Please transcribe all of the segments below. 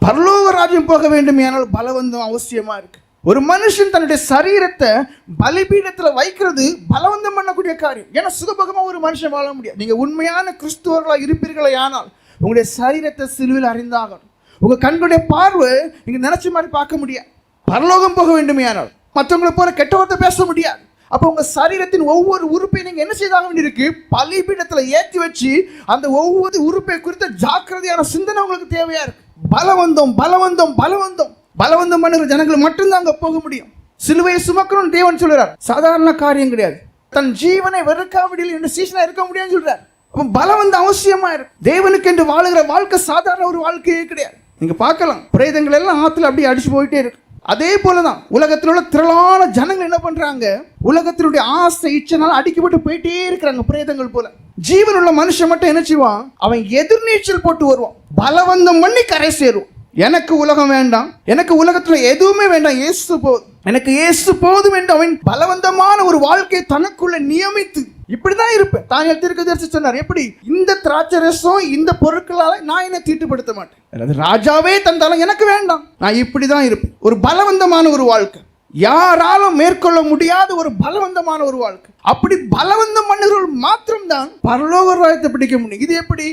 பரலோக ராஜ்யம் போக வேண்டும் ஆனால் பலவந்தம் அவசியமா இருக்கு. ஒரு மனுஷன் தன்னுடைய சரீரத்தை பலிபீடத்துல வைக்கிறது பலவந்தம் பண்ணக்கூடிய காரியம். ஏன்னா சுகபகமா ஒரு மனுஷன் வாழ முடியாது. நீங்க உண்மையான கிறிஸ்துவர்களா இருப்பீர்களே ஆனால் உங்களுடைய சரீரத்தை சிலுவையில் அறிந்தாகணும். உங்க கண்களுடைய பார்வை நீங்க நினைச்ச மாதிரி பார்க்க முடியாது. பரலோகம் போக வேண்டுமே ஆனால் மற்றவங்களை போல கெட்ட வார்த்தை பேச முடியாது. அப்போ உங்க சரீரத்தின் ஒவ்வொரு உறுப்பை நீங்க என்ன செய்தாக வேண்டியிருக்கு? பலிபீடத்துல ஏற்றி வச்சு அந்த ஒவ்வொரு உறுப்பை குறித்த ஜாக்கிரதையான சிந்தனை உங்களுக்கு தேவையா இருக்கு. பலவந்தம் பலவந்தம் பலவந்தம் பலவந்தம் பண்ணுற ஜனங்கள் மட்டும்தான் அங்க போக முடியும். சிலுவையை சுமக்கணும்னு தேவன் சொல்றார். சாதாரண காரியம் கிடையாது. தன் ஜீவனை வெறுக்காவிடில் என்று சீசனா இருக்க முடியும்னு சொல்றார். அப்ப பலவந்தம் அவசியமா இருக்கு. தேவனுக்கு என்று வாழுகிற வாழ்க்கை சாதாரண ஒரு வாழ்க்கையே கிடையாது. நீங்க பார்க்கலாம், பிரேதங்கள் எல்லாம் ஆத்துல அப்படியே அடிச்சு போயிட்டே இருக்கு. அதே போலதான் உலகத்தில் உள்ள திரளான ஜனங்கள் என்ன பண்றாங்க? உலகத்தினுடைய ஆசை இச்சனால அடிக்கப்பட்டு போயிட்டே இருக்கிறாங்க பிரேதங்கள் போல. ஜீவன் உள்ள மனுஷன் மட்டும் என்ன செய்வான்? அவன் எதிர்நீச்சல் போட்டு வருவான், பலவந்தம் பண்ணி கரை சேருவான். எனக்கு உலகம் வேண்டாம், எனக்கு உலகத்துல எதுவுமே வேண்டாம், இயேசு போதும், எனக்கு இயேசு போதும் என்று அவன் பலவந்தமான ஒரு வாழ்க்கையை தனக்குள்ள நியமித்து இப்படிதான் இருப்பேன். தானியேல் தீர்க்கதரிசி சொன்னார், எப்படி இந்த திராட்சை ரசம் இந்த பொருட்களால நான் என்ன தீட்டுப்படுத்த மாட்டேன், ராஜாவே தந்தாலும் எனக்கு வேண்டாம், நான் இப்படிதான் இருப்பேன். ஒரு பலவந்தமான ஒரு வாழ்க்கை, யாராலும் மேற்கொள்ள முடியாத ஒரு பலவந்தமான ஒரு வாழ்க்கை. அப்படி பலவந்தம் பண்ணுகிறவர்கள் மாத்திரம்தான் பரலோக ராஜ்யத்தை பிடிக்க முடியும். இது எப்படி?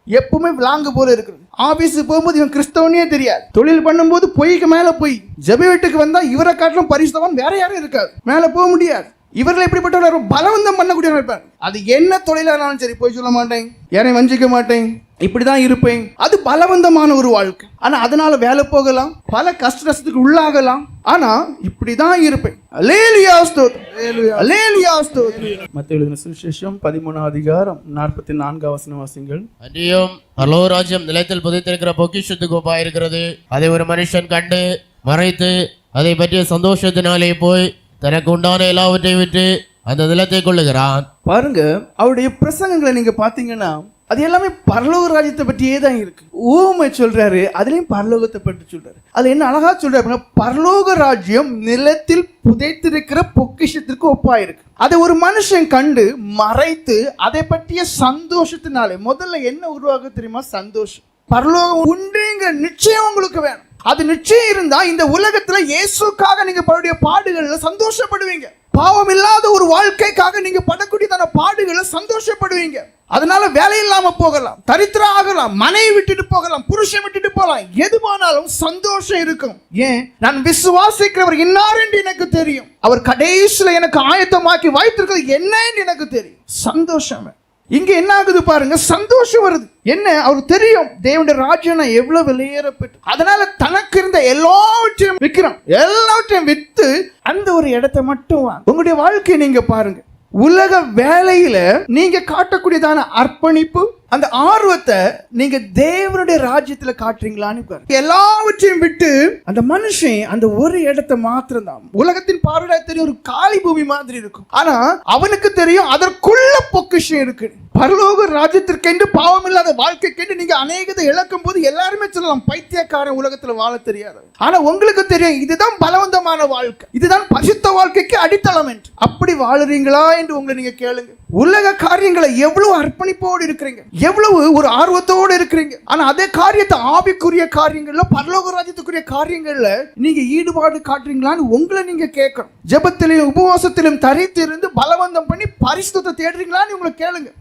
எப்பவுமே விளாங்கு போல இருக்கிறது. ஆபீஸுக்கு போகும்போது இவன் கிறிஸ்தவனே தெரியாது, தொழில் பண்ணும்போது பொய்க்கு மேல போய், ஜெப வீட்டுக்கு வந்தா இவரை காட்டிலும் பரிசுத்தவன் வேற யாரும் இருக்காது, மேல போக முடியாது. இவர்கள் எப்படிப்பட்ட பலவந்தம் பண்ணக்கூடிய இருப்பார். அது என்ன தொழிலானாலும் சரி, போய் சொல்ல மாட்டேன், யாரையும் வஞ்சிக்க மாட்டேன், இப்படிதான் இருப்பேன். அது பலவந்தமான ஒரு வாழ்க்கை. ஆனா அதனால வேலை போகலாம், பல கஷ்டத்துக்கு உள்ளாகலாம், ஆனா இப்படிதான் இருப்பேன். அல்லேலூயா ஸ்தோத்திரம், அல்லேலூயா ஸ்தோத்திரம். மத்தேயு எழுதின சுவிசேஷம் 13ஆம் அதிகாரம் 44ஆம் வசனம் வாசிங்கள். அன்றியும் பரலோக ராஜ்யம் நிலத்தில் புதைத்திருக்கிற பொக்கிஷத்துக்கு ஒப்பாயிருக்கிறது. அதை ஒரு மனுஷன் கண்டு மறைத்து அதை பற்றிய சந்தோஷத்தினாலே போய் தனக்கு உண்டான எல்லாவற்றையும் விட்டு அந்த நிலத்தை கொள்ளுகிறான். பாருங்க, அவருடைய பிரசங்கங்களை நீங்க பாத்தீங்கன்னா அது எல்லாமே பரலோக ராஜ்யத்தை பற்றியே தான் இருக்கு. ஊமை சொல்றாரு, அதுலயும் பரலோகத்தை பற்றி சொல்றாரு. அது என்ன அழகா சொல்றாரு, பரலோக ராஜ்யம் நிலத்தில் புதைத்திருக்கிற பொக்கிஷத்திற்கு ஒப்பா இருக்கு. அதை ஒரு மனுஷன் கண்டு மறைத்து அதை பற்றிய சந்தோஷத்தினாலே, முதல்ல என்ன உருவாக தெரியுமா? சந்தோஷம். பரலோகம் உண்டுங்கிற நிச்சயம் உங்களுக்கு வேணும். அது நிச்சயம் இருந்தா இந்த உலகத்துல இயேசுக்காக நீங்க படக்கூடிய பாடுகள்ல சந்தோஷப்படுவீங்க. பாவம் இல்லாத ஒரு வாழ்க்கைக்காக நீங்க படக்கூடியதான பாடுகளை சந்தோஷப்படுவீங்க. அதனால வேலை இல்லாம போகலாம், தரித்திரம் ஆகலாம், மனைவி விட்டுட்டு போகலாம், புருஷன் விட்டுட்டு போகலாம், எதுவானாலும் சந்தோஷம் இருக்கும். ஏன்? நான் விசுவாசிக்கிறவர் இன்னார் என்று எனக்கு தெரியும், அவர் கடைசியில எனக்கு ஆயத்தமாக்கி வைத்திருக்கிறது என்ன என்று எனக்கு தெரியும். சந்தோஷம். இங்க என்ன ஆகுது பாருங்க, சந்தோஷம் வருது. என்ன? அவருக்கு தெரியும் தேவனுடைய ராஜ்யம் எவ்வளவு விலையேறப்பட்டு, அதனால தனக்கு இருந்த எல்லாவற்றையும் விற்கிறான். எல்லாவற்றையும் வித்து அந்த ஒரு இடத்தை மட்டும் வாங்க. உங்களுடைய வாழ்க்கையை நீங்க பாருங்க, உலக வேலையில நீங்க காட்டக்கூடியதான அர்ப்பணிப்பு, அந்த ஆர்வத்தை நீங்க தேவனுடைய ராஜ்யத்துல காட்டுறீங்களான்னு பாருங்க. எல்லாவற்றையும் விட்டு அந்த மனுஷன் அந்த ஒரு இடத்தை மாத்திரம் தான். உலகத்தின் பார்வையில தெரியும் ஒரு காலி பூமி மாதிரி இருக்கும், ஆனா அவனுக்கு தெரியும் அதற்குள்ள பொக்கிஷம் இருக்கு. பரலோக ராஜ்யத்திற்கென்று பாவம் இல்லாத வாழ்க்கைக்கென்று நீங்க அநேகத்தை இழக்கும் போது எல்லாருமே சொல்லலாம் பைத்தியக்காரன், உலகத்துல வாழ தெரியாது. ஆனா உங்களுக்கு தெரியும் இதுதான் பலவந்தமான வாழ்க்கை, இதுதான் பரிசுத்த வாழ்க்கைக்கு அடித்தளம் என்று. அப்படி வாழுறீங்களா என்று உங்களை நீங்க கேளுங்க. உலக காரியங்களை எவ்வளவு அர்ப்பணிப்போடு இருக்கிறீங்க, எவ்வளவு ஒரு ஆர்வத்தோடு இருக்கிறீங்க. ஆனா அதே காரியத்தை ஆவிக்குரிய காரியங்கள்ல, பரலோக ராஜ்யத்துக்குரிய காரியங்கள்ல நீங்க ஈடுபாடு காட்டுறீங்களான்னு உங்களை நீங்க கேட்கணும். ஜெபத்திலும் உபவாசத்திலும் தரித்து இருந்து பலவந்தம் பண்ணி பரிசுத்தத்தை தேடுறீங்களான்னு உங்களை கேளுங்க.